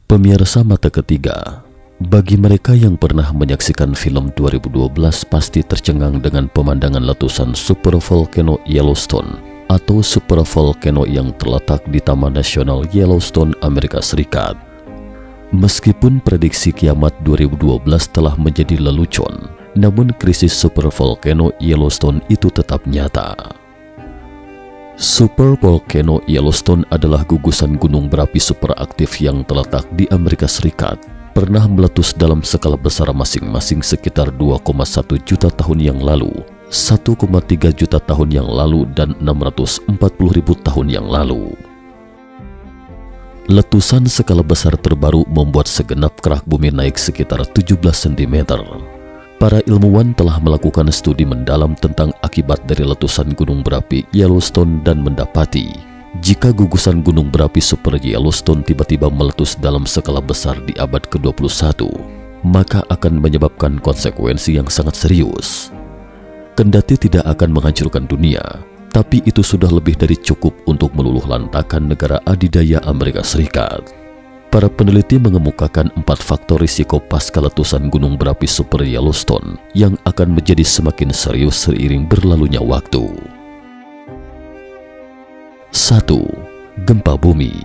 Pemirsa mata ketiga, bagi mereka yang pernah menyaksikan film 2012 pasti tercengang dengan pemandangan letusan supervolcano Yellowstone atau supervolcano yang terletak di Taman Nasional Yellowstone, Amerika Serikat. Meskipun prediksi kiamat 2012 telah menjadi lelucon, namun krisis supervolcano Yellowstone itu tetap nyata. Supervolcano Yellowstone adalah gugusan gunung berapi superaktif yang terletak di Amerika Serikat, pernah meletus dalam skala besar masing-masing sekitar 2,1 juta tahun yang lalu, 1,3 juta tahun yang lalu, dan 640.000 tahun yang lalu. Letusan skala besar terbaru membuat segenap kerak bumi naik sekitar 17 cm. Para ilmuwan telah melakukan studi mendalam tentang akibat dari letusan gunung berapi Yellowstone dan mendapati jika gugusan gunung berapi super Yellowstone tiba-tiba meletus dalam skala besar di abad ke-21, maka akan menyebabkan konsekuensi yang sangat serius. Kendati tidak akan menghancurkan dunia, tapi itu sudah lebih dari cukup untuk meluluhlantakkan negara adidaya Amerika Serikat. Para peneliti mengemukakan 4 faktor risiko pasca letusan gunung berapi super Yellowstone yang akan menjadi semakin serius seiring berlalunya waktu. 1. Gempa bumi.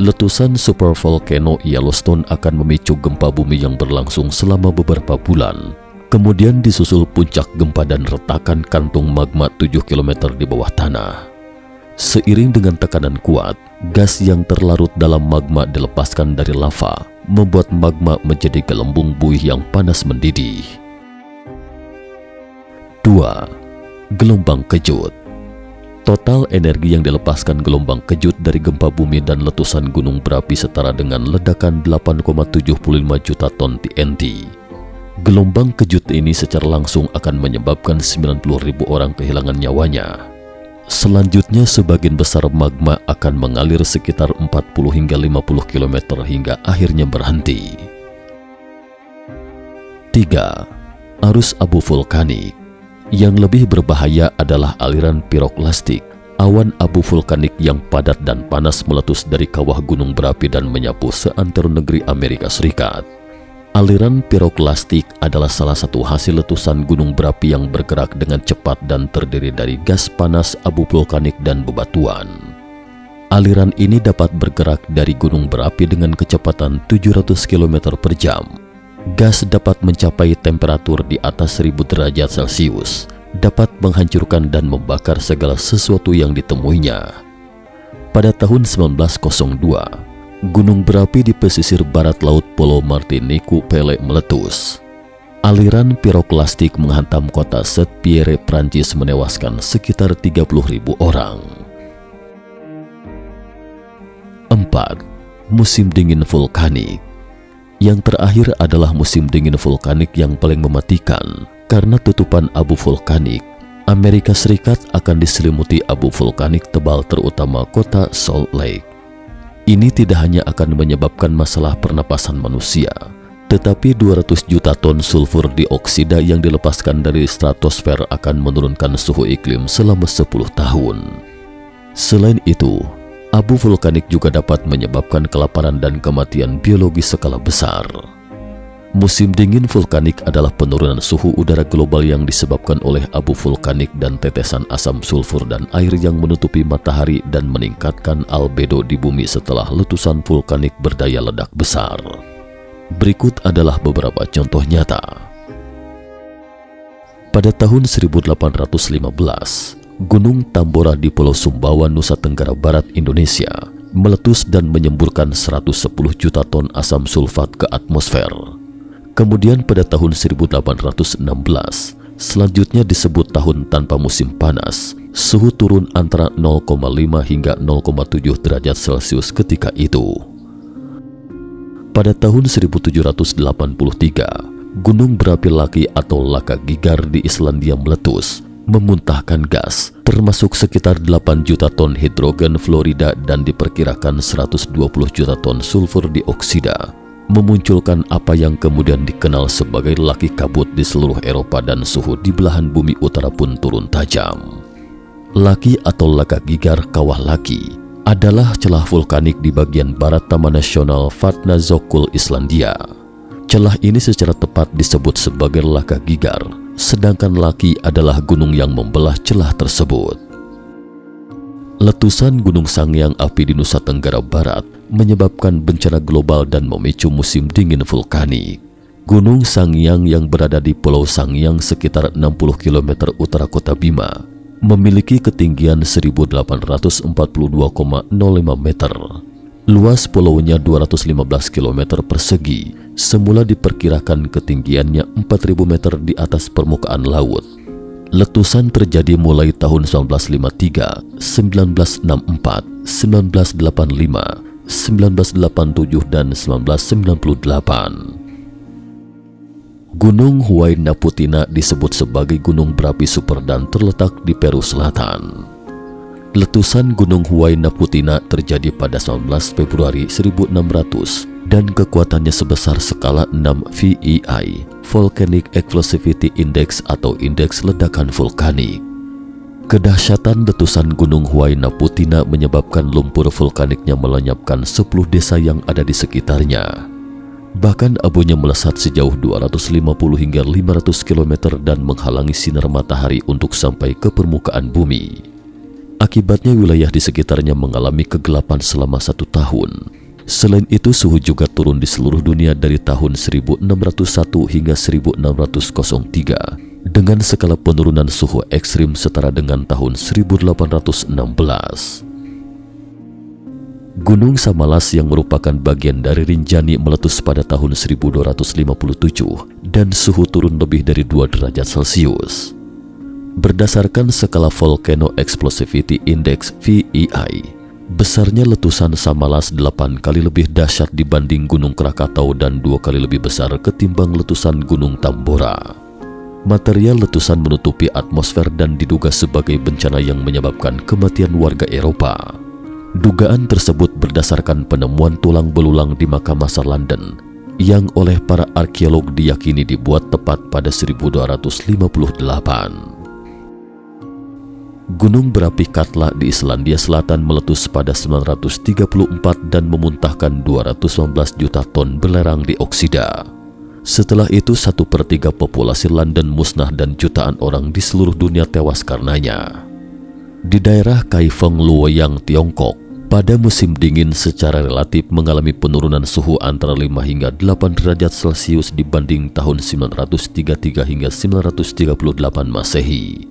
Letusan supervolcano Yellowstone akan memicu gempa bumi yang berlangsung selama beberapa bulan. Kemudian disusul puncak gempa dan retakan kantung magma 7 km di bawah tanah. Seiring dengan tekanan kuat, gas yang terlarut dalam magma dilepaskan dari lava, membuat magma menjadi gelembung buih yang panas mendidih. 2. Gelombang kejut. Total energi yang dilepaskan gelombang kejut dari gempa bumi dan letusan gunung berapi setara dengan ledakan 8,75 juta ton TNT. Gelombang kejut ini secara langsung akan menyebabkan 90.000 orang kehilangan nyawanya. Selanjutnya, sebagian besar magma akan mengalir sekitar 40 hingga 50 km hingga akhirnya berhenti. 3. Arus abu vulkanik. Yang lebih berbahaya adalah aliran piroklastik, awan abu vulkanik yang padat dan panas meletus dari kawah gunung berapi dan menyapu seantero negeri Amerika Serikat. Aliran piroklastik adalah salah satu hasil letusan gunung berapi yang bergerak dengan cepat dan terdiri dari gas panas, abu vulkanik, dan bebatuan. Aliran ini dapat bergerak dari gunung berapi dengan kecepatan 700 km per jam. Gas dapat mencapai temperatur di atas 1000 derajat Celcius, dapat menghancurkan dan membakar segala sesuatu yang ditemuinya. Pada tahun 1902, gunung berapi di pesisir barat laut Pulau Martinique Pelé meletus. Aliran piroklastik menghantam kota Saint-Pierre, Prancis, menewaskan sekitar 30.000 orang. 4. Musim dingin vulkanik. Yang terakhir adalah musim dingin vulkanik yang paling mematikan. Karena tutupan abu vulkanik, Amerika Serikat akan diselimuti abu vulkanik tebal, terutama kota Salt Lake. Ini tidak hanya akan menyebabkan masalah pernapasan manusia, tetapi 200 juta ton sulfur dioksida yang dilepaskan dari stratosfer akan menurunkan suhu iklim selama 10 tahun. Selain itu, abu vulkanik juga dapat menyebabkan kelaparan dan kematian biologi skala besar. Musim dingin vulkanik adalah penurunan suhu udara global yang disebabkan oleh abu vulkanik dan tetesan asam sulfur dan air yang menutupi matahari dan meningkatkan albedo di bumi setelah letusan vulkanik berdaya ledak besar. Berikut adalah beberapa contoh nyata. Pada tahun 1815, Gunung Tambora di Pulau Sumbawa, Nusa Tenggara Barat, Indonesia meletus dan menyemburkan 110 juta ton asam sulfat ke atmosfer. Kemudian pada tahun 1816, selanjutnya disebut tahun tanpa musim panas, suhu turun antara 0,5 hingga 0,7 derajat Celcius ketika itu. Pada tahun 1783, gunung berapi Laki atau Laka Gigar di Islandia meletus, memuntahkan gas, termasuk sekitar 8 juta ton hidrogen fluorida dan diperkirakan 120 juta ton sulfur dioksida, memunculkan apa yang kemudian dikenal sebagai laki kabut di seluruh Eropa dan suhu di belahan bumi utara pun turun tajam. Laki atau Laka Gigar Kawah Laki adalah celah vulkanik di bagian barat Taman Nasional Vatnajökull, Islandia. Celah ini secara tepat disebut sebagai Laka Gigar, sedangkan Laki adalah gunung yang membelah celah tersebut. Letusan Gunung Sangyang Api di Nusa Tenggara Barat menyebabkan bencana global dan memicu musim dingin vulkanik. Gunung Sangyang yang berada di Pulau Sangyang sekitar 60 km utara kota Bima memiliki ketinggian 1842,05 meter. Luas pulaunya 215 km persegi, semula diperkirakan ketinggiannya 4000 meter di atas permukaan laut. Letusan terjadi mulai tahun 1953, 1964, 1985, 1987, dan 1998. Gunung Huayna Putih disebut sebagai gunung berapi super dan terletak di Peru Selatan. Letusan Gunung Huayna Putih terjadi pada 19 Februari 1600 dan kekuatannya sebesar skala 6 VEI, Volcanic Explosivity Index atau indeks ledakan vulkanik. Kedahsyatan letusan Gunung Huayna Putih menyebabkan lumpur vulkaniknya melenyapkan 10 desa yang ada di sekitarnya. Bahkan abunya melesat sejauh 250 hingga 500 km dan menghalangi sinar matahari untuk sampai ke permukaan bumi. Akibatnya wilayah di sekitarnya mengalami kegelapan selama 1 tahun. Selain itu suhu juga turun di seluruh dunia dari tahun 1601 hingga 1603 dengan skala penurunan suhu ekstrim setara dengan tahun 1816. Gunung Samalas yang merupakan bagian dari Rinjani meletus pada tahun 1257 dan suhu turun lebih dari 2 derajat Celcius. Berdasarkan skala Volcano Explosivity Index VEI, besarnya letusan Samalas 8 kali lebih dahsyat dibanding Gunung Krakatau dan 2 kali lebih besar ketimbang letusan Gunung Tambora. Material letusan menutupi atmosfer dan diduga sebagai bencana yang menyebabkan kematian warga Eropa. Dugaan tersebut berdasarkan penemuan tulang belulang di makam asal London yang oleh para arkeolog diyakini dibuat tepat pada 1258. Gunung berapi Katla di Islandia Selatan meletus pada 934 dan memuntahkan 219 juta ton belerang dioksida. Setelah itu 1/3 populasi London musnah dan jutaan orang di seluruh dunia tewas karenanya. Di daerah Kaifeng Luoyang, Tiongkok, pada musim dingin secara relatif mengalami penurunan suhu antara 5 hingga 8 derajat Celcius dibanding tahun 933 hingga 938 Masehi.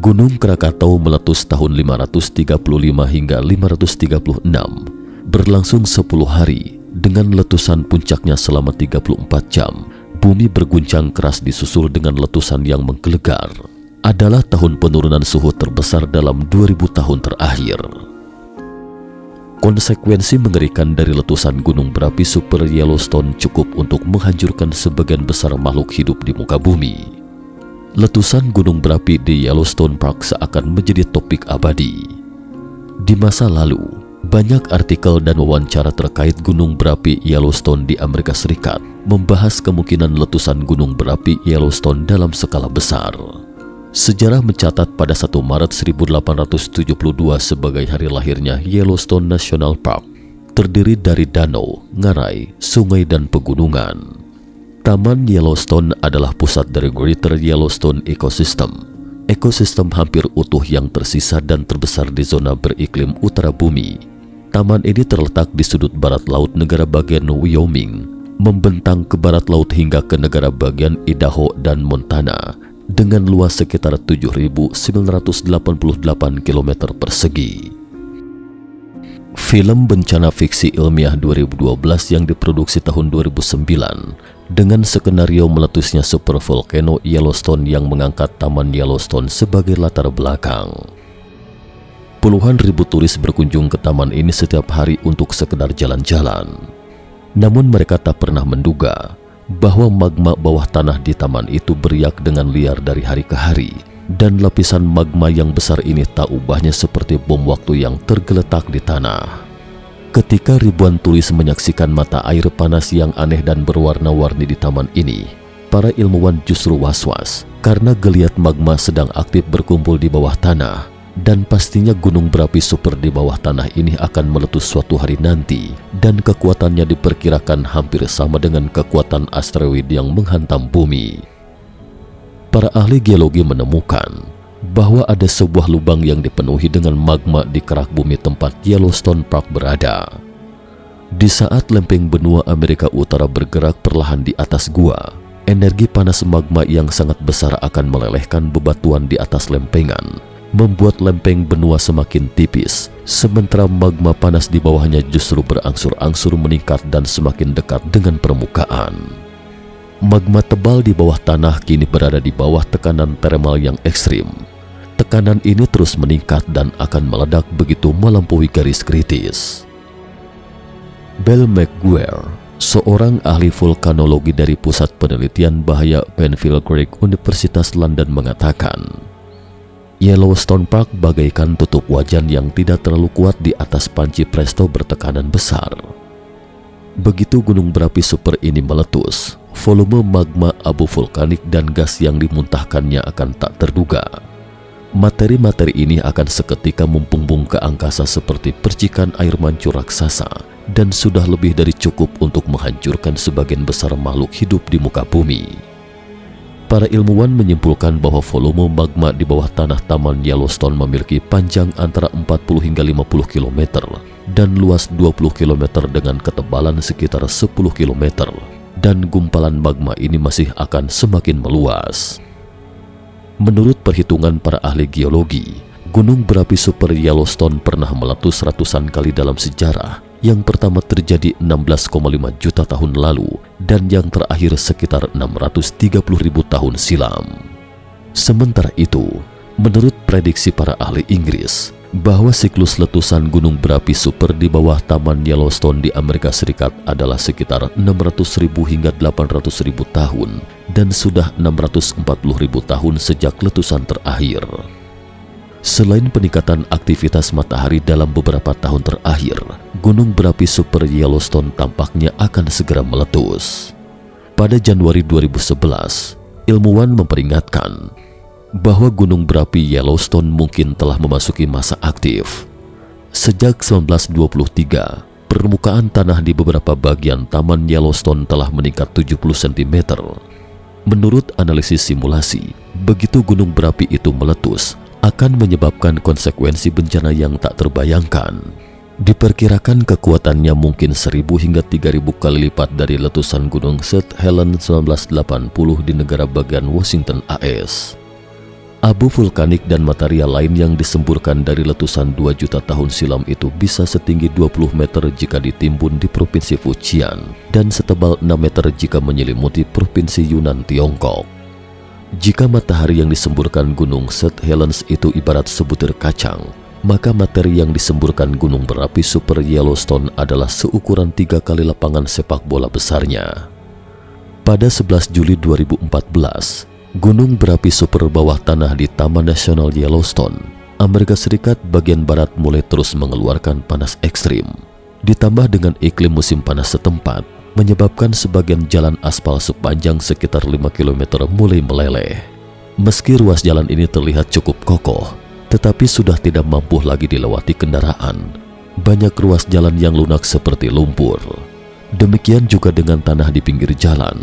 Gunung Krakatau meletus tahun 535 hingga 536, berlangsung 10 hari dengan letusan puncaknya selama 34 jam. Bumi berguncang keras disusul dengan letusan yang menggelegar. Adalah tahun penurunan suhu terbesar dalam 2000 tahun terakhir. Konsekuensi mengerikan dari letusan gunung berapi Super Yellowstone cukup untuk menghancurkan sebagian besar makhluk hidup di muka bumi. Letusan gunung berapi di Yellowstone Park seakan menjadi topik abadi. Di masa lalu, banyak artikel dan wawancara terkait gunung berapi Yellowstone di Amerika Serikat membahas kemungkinan letusan gunung berapi Yellowstone dalam skala besar. Sejarah mencatat pada 1 Maret 1872 sebagai hari lahirnya Yellowstone National Park, terdiri dari danau, ngarai, sungai, dan pegunungan. Taman Yellowstone adalah pusat dari Greater Yellowstone Ecosystem, ekosistem hampir utuh yang tersisa dan terbesar di zona beriklim utara bumi. Taman ini terletak di sudut barat laut negara bagian Wyoming, membentang ke barat laut hingga ke negara bagian Idaho dan Montana, dengan luas sekitar 7.988 km persegi. Film bencana fiksi ilmiah 2012 yang diproduksi tahun 2009 dengan skenario meletusnya supervolcano Yellowstone yang mengangkat Taman Yellowstone sebagai latar belakang. Puluhan ribu turis berkunjung ke taman ini setiap hari untuk sekedar jalan-jalan. Namun mereka tak pernah menduga bahwa magma bawah tanah di taman itu beriak dengan liar dari hari ke hari, dan lapisan magma yang besar ini tak ubahnya seperti bom waktu yang tergeletak di tanah. Ketika ribuan turis menyaksikan mata air panas yang aneh dan berwarna-warni di taman ini, para ilmuwan justru was-was karena geliat magma sedang aktif berkumpul di bawah tanah dan pastinya gunung berapi super di bawah tanah ini akan meletus suatu hari nanti, dan kekuatannya diperkirakan hampir sama dengan kekuatan asteroid yang menghantam bumi. Para ahli geologi menemukan bahwa ada sebuah lubang yang dipenuhi dengan magma di kerak bumi tempat Yellowstone Park berada. Di saat lempeng benua Amerika Utara bergerak perlahan di atas gua, energi panas magma yang sangat besar akan melelehkan bebatuan di atas lempengan, membuat lempeng benua semakin tipis, sementara magma panas di bawahnya justru berangsur-angsur meningkat dan semakin dekat dengan permukaan. Magma tebal di bawah tanah kini berada di bawah tekanan termal yang ekstrim. Tekanan ini terus meningkat dan akan meledak begitu melampaui garis kritis. Bill McGuire, seorang ahli vulkanologi dari Pusat Penelitian Bahaya Penfield Creek Universitas London mengatakan, Yellowstone Park bagaikan tutup wajan yang tidak terlalu kuat di atas panci presto bertekanan besar. Begitu gunung berapi super ini meletus, volume magma abu vulkanik dan gas yang dimuntahkannya akan tak terduga. Materi-materi ini akan seketika membumbung ke angkasa seperti percikan air mancur raksasa dan sudah lebih dari cukup untuk menghancurkan sebagian besar makhluk hidup di muka bumi. Para ilmuwan menyimpulkan bahwa volume magma di bawah tanah Taman Yellowstone memiliki panjang antara 40 hingga 50 km dan luas 20 km dengan ketebalan sekitar 10 km, dan gumpalan magma ini masih akan semakin meluas. Menurut perhitungan para ahli geologi, gunung berapi super Yellowstone pernah meletus ratusan kali dalam sejarah. Yang pertama terjadi 16,5 juta tahun lalu dan yang terakhir sekitar 630.000 tahun silam. Sementara itu, menurut prediksi para ahli Inggris, bahwa siklus letusan gunung berapi super di bawah Taman Yellowstone di Amerika Serikat adalah sekitar 600.000 hingga 800.000 tahun dan sudah 640.000 tahun sejak letusan terakhir. Selain peningkatan aktivitas matahari dalam beberapa tahun terakhir, gunung berapi super Yellowstone tampaknya akan segera meletus. Pada Januari 2011, ilmuwan memperingatkan bahwa gunung berapi Yellowstone mungkin telah memasuki masa aktif. Sejak 1923, permukaan tanah di beberapa bagian Taman Yellowstone telah meningkat 70 cm. Menurut analisis simulasi, begitu gunung berapi itu meletus, akan menyebabkan konsekuensi bencana yang tak terbayangkan. Diperkirakan kekuatannya mungkin 1.000 hingga 3.000 kali lipat dari letusan gunung St. Helens 1980 di negara bagian Washington, AS. Abu vulkanik dan material lain yang disemburkan dari letusan 2 juta tahun silam itu bisa setinggi 20 meter jika ditimbun di Provinsi Fujian dan setebal 6 meter jika menyelimuti Provinsi Yunnan, Tiongkok. Jika matahari yang disemburkan gunung St. Helens itu ibarat sebutir kacang, maka materi yang disemburkan gunung berapi super Yellowstone adalah seukuran 3 kali lapangan sepak bola besarnya. Pada 11 Juli 2014, gunung berapi super bawah tanah di Taman Nasional Yellowstone, Amerika Serikat bagian barat mulai terus mengeluarkan panas ekstrim. Ditambah dengan iklim musim panas setempat, menyebabkan sebagian jalan aspal sepanjang sekitar 5 km mulai meleleh. Meski ruas jalan ini terlihat cukup kokoh, tetapi sudah tidak mampu lagi dilewati kendaraan. Banyak ruas jalan yang lunak seperti lumpur. Demikian juga dengan tanah di pinggir jalan.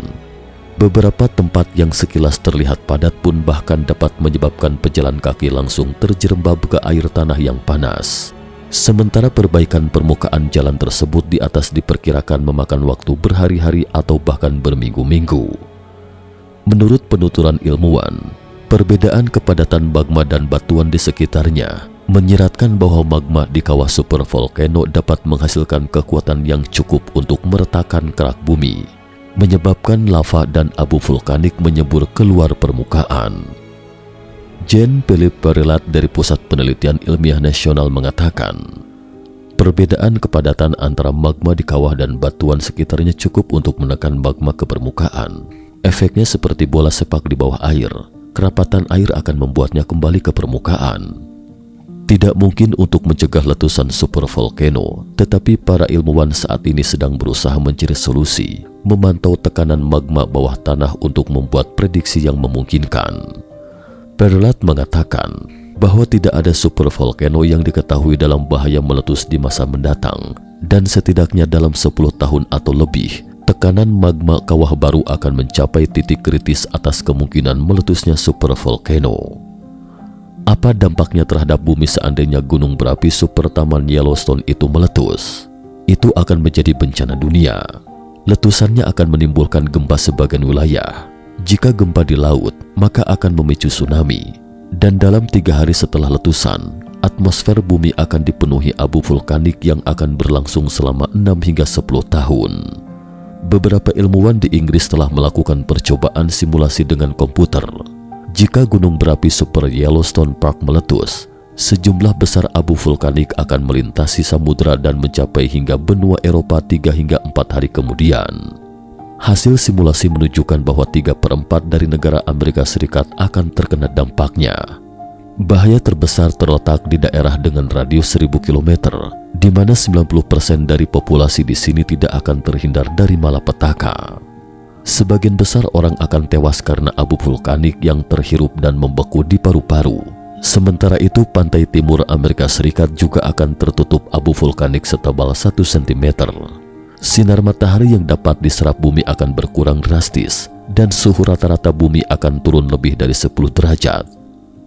Beberapa tempat yang sekilas terlihat padat pun bahkan dapat menyebabkan pejalan kaki langsung terjerembab ke air tanah yang panas. Sementara perbaikan permukaan jalan tersebut di atas diperkirakan memakan waktu berhari-hari atau bahkan berminggu-minggu. Menurut penuturan ilmuwan, perbedaan kepadatan magma dan batuan di sekitarnya menyiratkan bahwa magma di kawah supervolcano dapat menghasilkan kekuatan yang cukup untuk meretakan kerak bumi, menyebabkan lava dan abu vulkanik menyembur keluar permukaan. Jean-Philippe Perelat dari Pusat Penelitian Ilmiah Nasional mengatakan, perbedaan kepadatan antara magma di kawah dan batuan sekitarnya cukup untuk menekan magma ke permukaan. Efeknya seperti bola sepak di bawah air, kerapatan air akan membuatnya kembali ke permukaan. Tidak mungkin untuk mencegah letusan supervolcano, tetapi para ilmuwan saat ini sedang berusaha mencari solusi, memantau tekanan magma bawah tanah untuk membuat prediksi yang memungkinkan. Perelat mengatakan, bahwa tidak ada supervolcano yang diketahui dalam bahaya meletus di masa mendatang, dan setidaknya dalam 10 tahun atau lebih, tekanan magma kawah baru akan mencapai titik kritis atas kemungkinan meletusnya supervolcano. Apa dampaknya terhadap bumi seandainya gunung berapi super taman Yellowstone itu meletus? Itu akan menjadi bencana dunia. Letusannya akan menimbulkan gempa sebagian wilayah. Jika gempa di laut, maka akan memicu tsunami. Dan dalam 3 hari setelah letusan, atmosfer bumi akan dipenuhi abu vulkanik yang akan berlangsung selama 6 hingga 10 tahun. Beberapa ilmuwan di Inggris telah melakukan percobaan simulasi dengan komputer. Jika gunung berapi super Yellowstone Park meletus, sejumlah besar abu vulkanik akan melintasi samudera dan mencapai hingga benua Eropa 3 hingga 4 hari kemudian. Hasil simulasi menunjukkan bahwa 3/4 dari negara Amerika Serikat akan terkena dampaknya. Bahaya terbesar terletak di daerah dengan radius 1000 km, di mana 90% dari populasi di sini tidak akan terhindar dari malapetaka. Sebagian besar orang akan tewas karena abu vulkanik yang terhirup dan membeku di paru-paru. Sementara itu, pantai timur Amerika Serikat juga akan tertutup abu vulkanik setebal 1 cm. Sinar matahari yang dapat diserap bumi akan berkurang drastis, dan suhu rata-rata bumi akan turun lebih dari 10 derajat.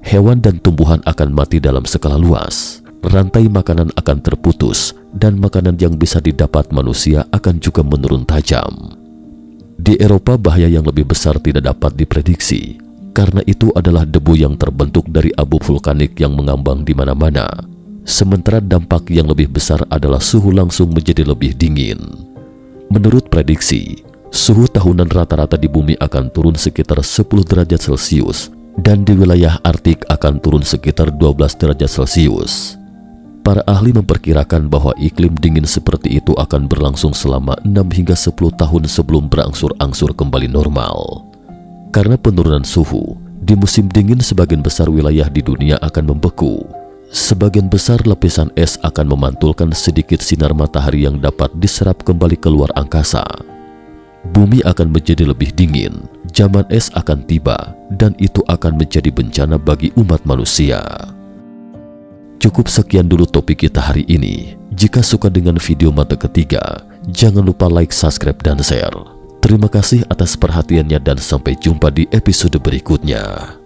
Hewan dan tumbuhan akan mati dalam skala luas. Rantai makanan akan terputus, dan makanan yang bisa didapat manusia akan juga menurun tajam. Di Eropa, bahaya yang lebih besar tidak dapat diprediksi, karena itu adalah debu yang terbentuk dari abu vulkanik yang mengambang di mana-mana. Sementara dampak yang lebih besar adalah suhu langsung menjadi lebih dingin. Menurut prediksi, suhu tahunan rata-rata di bumi akan turun sekitar 10 derajat Celcius, dan di wilayah Arktik akan turun sekitar 12 derajat Celcius. Para ahli memperkirakan bahwa iklim dingin seperti itu akan berlangsung selama 6 hingga 10 tahun sebelum berangsur-angsur kembali normal. Karena penurunan suhu, di musim dingin sebagian besar wilayah di dunia akan membeku. Sebagian besar lapisan es akan memantulkan sedikit sinar matahari yang dapat diserap kembali keluar angkasa. Bumi akan menjadi lebih dingin, zaman es akan tiba, dan itu akan menjadi bencana bagi umat manusia. Cukup sekian dulu topik kita hari ini. Jika suka dengan video mata ketiga, jangan lupa like, subscribe, dan share. Terima kasih atas perhatiannya dan sampai jumpa di episode berikutnya.